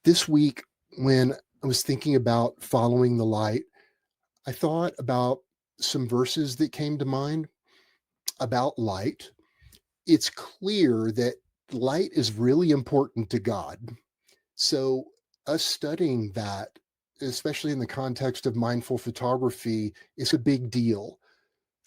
This week, when I was thinking about following the light, I thought about some verses that came to mind about light. It's clear that light is really important to God. So, us studying that, especially in the context of mindful photography, is a big deal.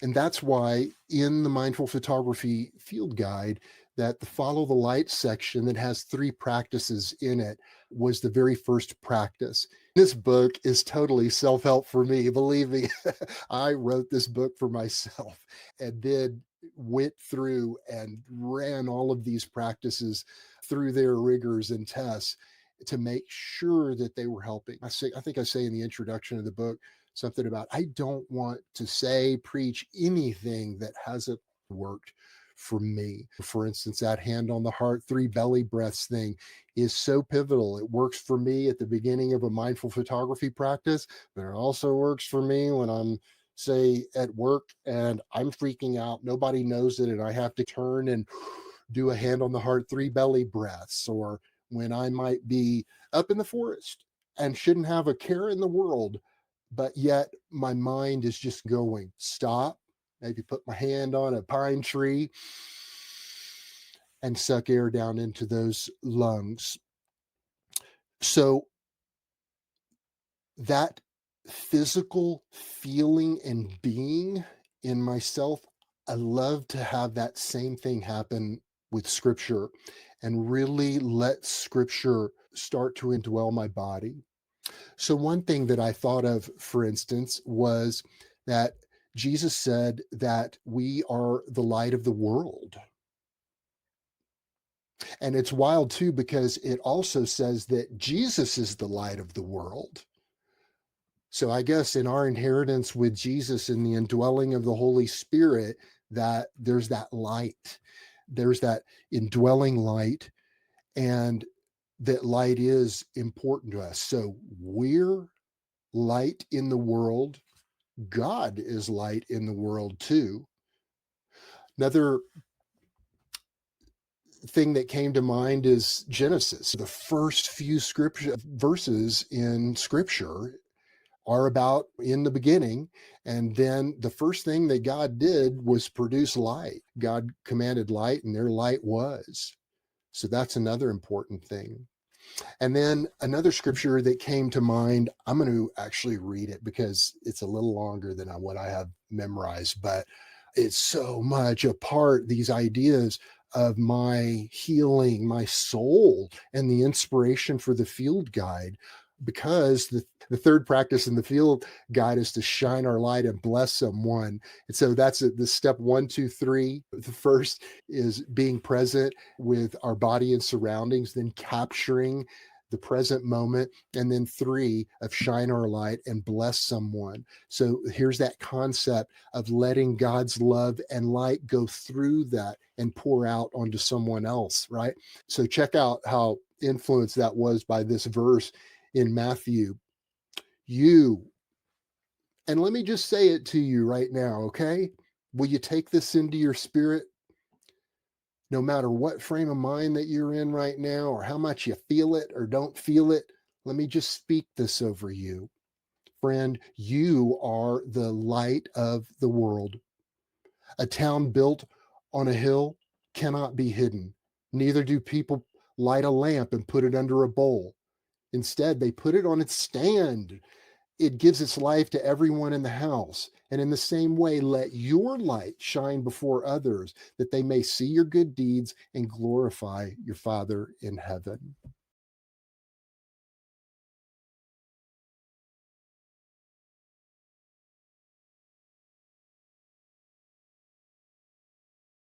And that's why in the mindful photography field guide that the follow the light section that has three practices in it was the very first practice. This book is totally self-help for me. Believe me, I wrote this book for myself and then went through and ran all of these practices through their rigors and tests to make sure that they were helping. I think I say in the introduction of the book something about I don't want to say, preach anything that hasn't worked for me. For instance, that hand on the heart, three belly breaths thing is so pivotal. It works for me at the beginning of a mindful photography practice, but it also works for me when I'm, say, at work and I'm freaking out. Nobody knows it, and I have to turn and do a hand on the heart, three belly breaths, or when I might be up in the forest and shouldn't have a care in the world, but yet my mind is just going, stop, maybe put my hand on a pine tree and suck air down into those lungs. So that physical feeling and being in myself, I love to have that same thing happen with scripture and really let scripture start to indwell my body. So, one thing that I thought of, for instance, was that Jesus said that we are the light of the world. And it's wild too, because it also says that Jesus is the light of the world. So, I guess in our inheritance with Jesus and the indwelling of the Holy Spirit, that there's that light, there's that indwelling light, and that light is important to us. So, we're light in the world. God is light in the world too. Another thing that came to mind is Genesis. The first few scripture verses in scripture are about in the beginning. And then the first thing that God did was produce light. God commanded light, and there light was. So that's another important thing. And then another scripture that came to mind, I'm going to actually read it because it's a little longer than what I have memorized, but it's so much a part, these ideas of my healing, my soul, and the inspiration for the field guide. Because the third practice in the field guide is to shine our light and bless someone. And so that's the step one, two, three. The first is being present with our body and surroundings, then capturing the present moment, and then three of shine our light and bless someone. So here's that concept of letting God's love and light go through that and pour out onto someone else, right? So check out how influenced that was by this verse in Matthew. You, and let me just say it to you right now, okay? Will you take this into your spirit? No matter what frame of mind that you're in right now, or how much you feel it or don't feel it, let me just speak this over you. Friend, you are the light of the world. A town built on a hill cannot be hidden. Neither do people light a lamp and put it under a bowl. Instead, they put it on its stand. It gives its life to everyone in the house. And in the same way, let your light shine before others, that they may see your good deeds and glorify your Father in heaven.